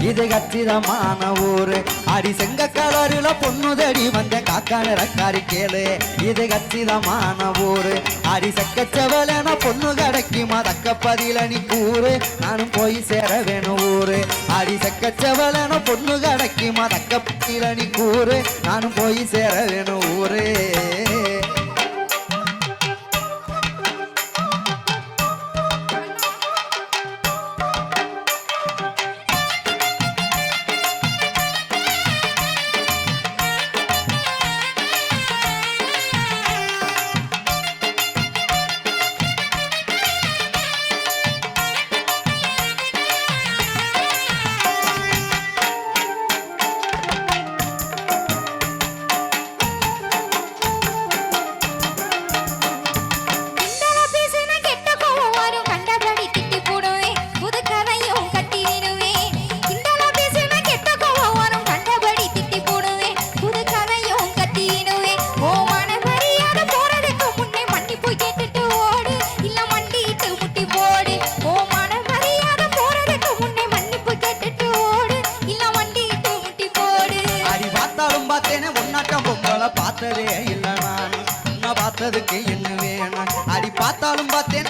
இது கச்சிதமான ஊரு. அடி செங்க கலருல பொண்ணுதடி வந்த காக்கா நிறக்காரி கேளு. இது கச்சிதமான ஊரு. அடி செக்கச்சவளன பொண்ணு கிடைக்குமா தக்க பதில நீ கூறு. நானும் போய் சேர வேணும் ஊரு. அடி செக்கச்சவளன பொண்ணு கிடைக்குமா தக்க பதில நீ கூறு. நானும் போய் சேர வேணும் ஊரு. பார்த்ததே இல்ல நான் உன்னை பார்த்ததுக்கு என்ன வேணும். அடி பார்த்தாலும் பார்த்தேன்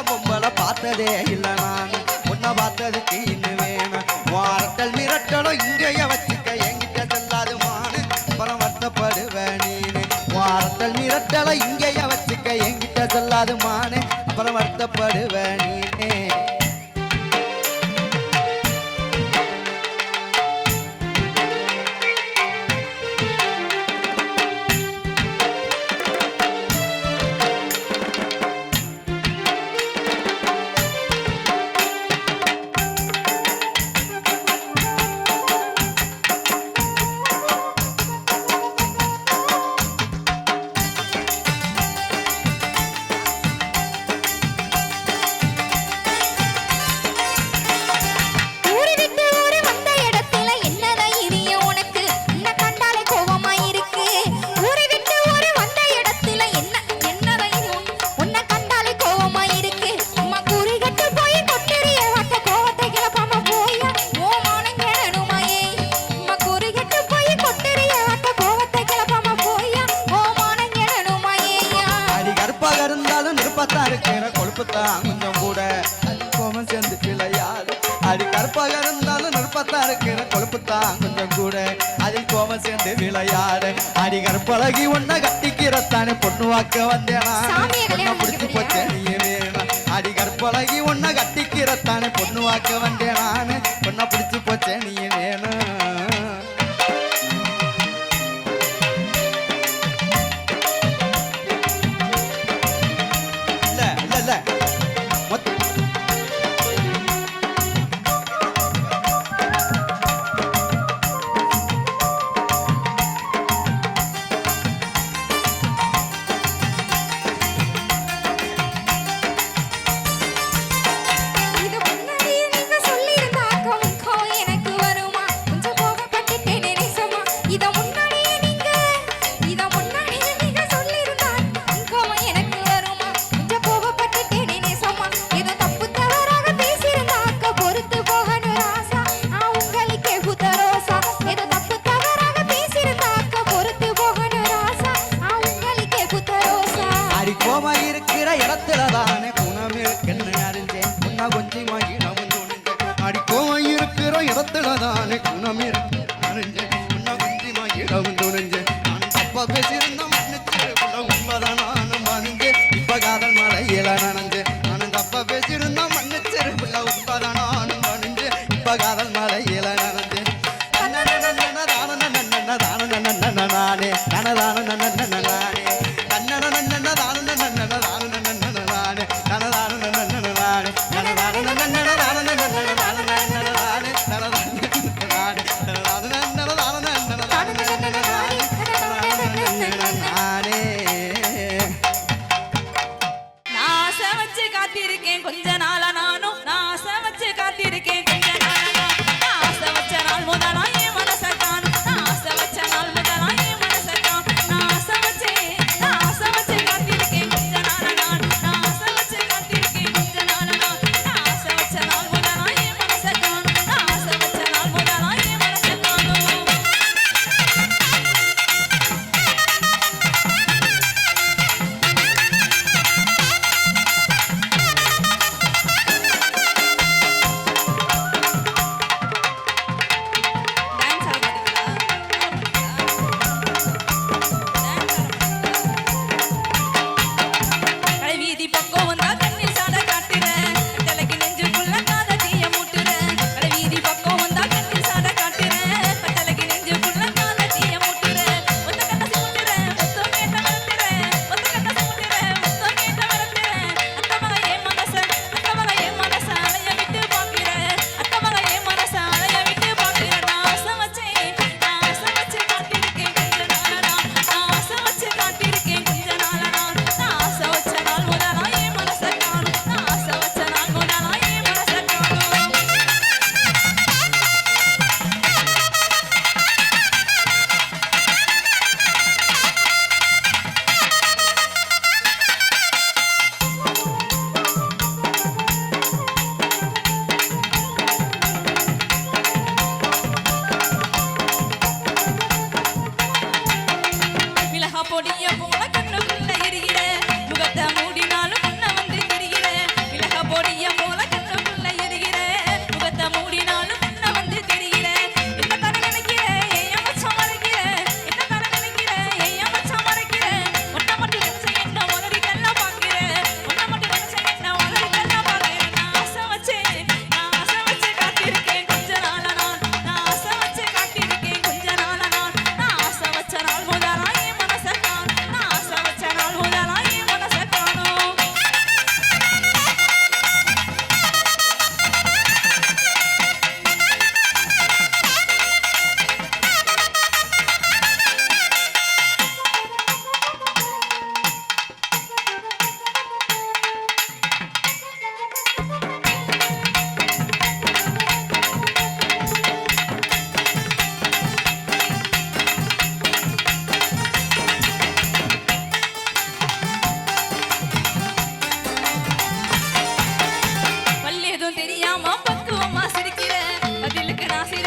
பொம்பளை பார்த்ததே இல்ல நான் உன்னை பார்த்ததுக்கு என்ன வேணும். வாரட்டல் மிரட்டலும் இங்கேய வச்சுக்க என்கிட்ட செல்லாது மானு அப்புறம் வருத்தப்படுவேன் நீனு. வாரட்டல் மிரட்டலை இங்கேய வச்சுக்க என்கிட்ட செல்லாது மானு அப்புறம் வருத்தப்படுவேன் நீனே. கொஞ்சம் கூட கோமம் சேர்ந்து விளையாடு. அடி கருப்பாக இருந்தாலும் நுட்பத்தா இருக்கிற கொழுப்புத்தான் கொஞ்சம் கூட அதில் கோமம் சேர்ந்து விளையாடு. அடி கருப்பழகி ஒன்ன கட்டிக்கிறத்தானே பொண்ணு வாக்க வந்தேனா பொண்ணை பிடிச்சு போச்சே நீ வேணும். அடி கருப்பழகி ஒன்ன கட்டிக்கிறத்தானே பொண்ணு வாக்க வந்தேனான்னு பொண்ணை பிடிச்சு போச்சே நீ வேணும். கோமா இருக்கிற இடத்துலதானே குணம் இருக்குன்னு அறிஞ்சேன் உன்ன கொஞ்சம் மகிழவும் துணிஞ்சேன். அடி கோமா இருக்கிற இடத்துலதானே குணம் இருக்கு அறிஞ்சேன் உன்ன கொஞ்சம் மகிழவும் துணிஞ்சேன். நான் தப்பா பேசியிருந்த மன்னிச்சிருக்குள்ள உண்மைதான் நானும் மறிஞ்சேன். இப்ப காதல் மலையில நனைஞ்சேன். நானும் தப்பா பேசியிருந்த மன்னிச்சிருக்குள்ள உண்மைதான் நானும் மறிஞ்சேன். இப்ப காதல் மலையில நனைஞ்சேன். நானே தனதான நானே கொஞ்ச நாளா நானும் ஆசை வச்சு காத்திருக்கேன். கொஞ்ச நாளா ஆசை வச்ச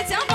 கிழிச்சான்